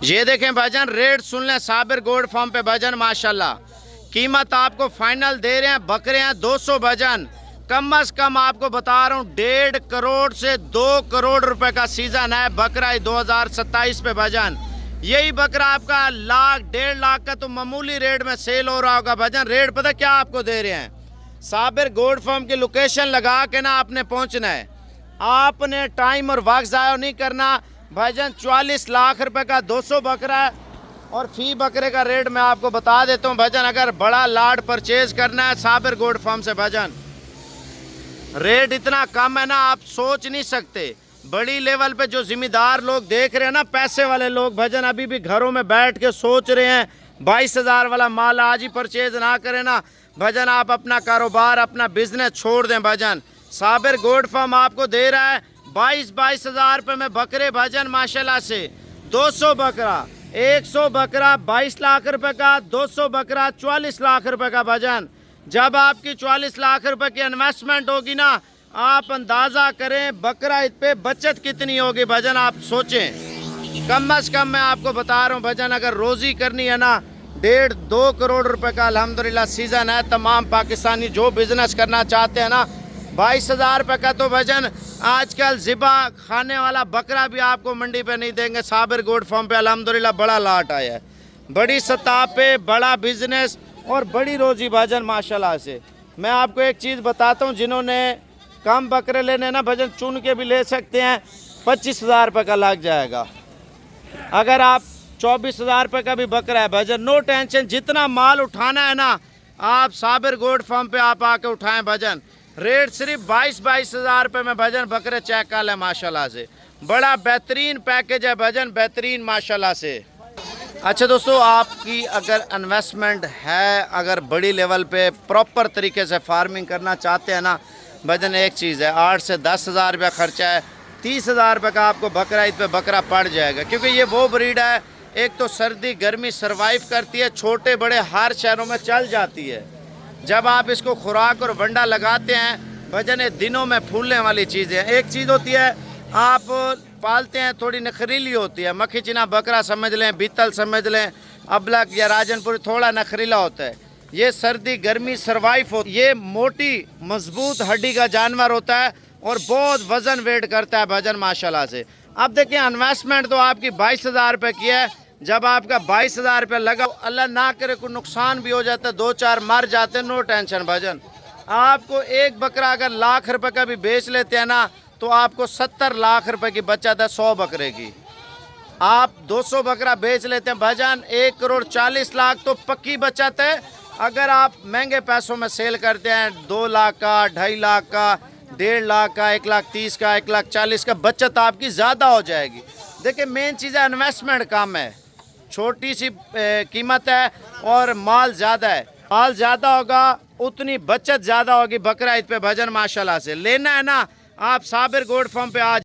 ये देखें भाईजान, रेट सुन लें साबिर गोल्ड फार्म पे भाईजान माशाल्लाह। कीमत आपको फाइनल दे रहे हैं, बकरे हैं 200 भाईजान। कम अज कम आपको बता रहा हूँ 1.5 करोड़ से 2 करोड़ रुपए का सीजन है बकरा 2027 पे भाईजान। यही बकरा आपका लाख 1.5 लाख का तो मामूली रेट में सेल हो रहा होगा भाईजान। रेट पता क्या आपको दे रहे हैं? साबिर गोल्ड फार्म की लोकेशन लगा के ना आपने पहुंचना है, आपने टाइम और वक्त ज़ाया नहीं करना भाईजान। 44 लाख रुपए का 200 बकरा है और फी बकरे का रेट मैं आपको बता देता हूँ भाईजान। अगर बड़ा लाट परचेज करना है साबिर गोल्ड फार्म से भाईजान, रेट इतना कम है ना आप सोच नहीं सकते। बड़ी लेवल पे जो जिम्मेदार लोग देख रहे हैं ना, पैसे वाले लोग भाईजान, अभी भी घरों में बैठ के सोच रहे हैं 22,000 वाला माल आज ही परचेज ना करें ना भाईजान, आप अपना कारोबार अपना बिजनेस छोड़ दें भाईजान। साबिर गोल्ड फार्म आपको दे रहा है 22,000 रुपये में बकरे भाईजान माशाल्लाह से। 200 बकरा 100 बकरा 22 लाख रुपए का, 200 बकरा 44 लाख रुपए का भाईजान। जब आपकी 44 लाख रुपए की इन्वेस्टमेंट होगी ना, आप अंदाज़ा करें बकरा ईद पे बचत कितनी होगी भाईजान, आप सोचें। कम अज़ कम मैं आपको बता रहा हूँ भाईजान, अगर रोज़ी करनी है ना 1.5-2 करोड़ रुपए का अल्हम्दुलिल्लाह सीज़न है। तमाम पाकिस्तानी जो बिज़नेस करना चाहते हैं ना, 22,000 रुपये का तो भाईजान आजकल ज़िबा खाने वाला बकरा भी आपको मंडी पे नहीं देंगे। साबिर गोल्ड फार्म पे अल्हम्दुलिल्लाह बड़ा लाट आया है, बड़ी सतह पे बड़ा बिजनेस और बड़ी रोज़ी भाईजान माशाल्लाह से। मैं आपको एक चीज़ बताता हूँ, जिन्होंने कम बकरे लेने ना भाईजान चुन के भी ले सकते हैं। 25,000 रुपये का लग जाएगा। अगर आप 24,000 रुपये का भी बकरा है भाईजान, नो टेंशन, जितना माल उठाना है ना आप साबिर गोल्ड फार्म पे आप आके उठाएं भाईजान। रेट सिर्फ 22,000 रुपये में भाईजान बकरे चेक कर लें माशाल्लाह से। बड़ा बेहतरीन पैकेज है भाईजान, बेहतरीन माशाल्लाह से। अच्छा दोस्तों, आपकी अगर इन्वेस्टमेंट है, अगर बड़ी लेवल पे प्रॉपर तरीके से फार्मिंग करना चाहते हैं ना भाईजान, एक चीज़ है, 8 से 10,000 रुपया खर्चा है, 30,000 रुपये का आपको बकरा ईद पे बकरा पड़ जाएगा। क्योंकि ये वो ब्रीड है, एक तो सर्दी गर्मी सर्वाइव करती है, छोटे बड़े हर शहरों में चल जाती है। जब आप इसको खुराक और वंडा लगाते हैं भाईजान, ये दिनों में फूलने वाली चीज़ है। एक चीज़ होती है आप पालते हैं, थोड़ी नखरीली होती है, मक्खी चिना बकरा समझ लें, बीतल समझ लें, अबलक या राजनपुर, थोड़ा नखरीला होता है। ये सर्दी गर्मी सर्वाइव होती है। ये मोटी मजबूत हड्डी का जानवर होता है और बहुत वज़न वेट करता है भाईजान माशाल्लाह से। अब देखिए, इन्वेस्टमेंट तो आपकी 22,000 रुपये की है। जब आपका 22,000 रुपया लगा, अल्लाह ना करे कोई नुकसान भी हो जाता है, 2-4 मर जाते हैं, नो टेंशन भाईजान। आपको एक बकरा अगर लाख रुपए का भी बेच लेते हैं ना, तो आपको 70 लाख रुपए की बचत है 100 बकरे की। आप 200 बकरा बेच लेते हैं भाईजान, 1 करोड़ 40 लाख तो पक्की बचत है। अगर आप महंगे पैसों में सेल करते हैं 2 लाख का, 2.5 लाख का, 1.5 लाख का, 1,30,000 का, 1,40,000 का, बचत आपकी ज़्यादा हो जाएगी। देखिए, मेन चीज़ है इन्वेस्टमेंट कम है, छोटी सी कीमत है और माल ज़्यादा है। माल ज़्यादा होगा उतनी बचत ज़्यादा होगी बकरा ईद पे भाईजान माशाल्लाह से। लेना है ना आप साबिर गोल्ड फार्म पे आज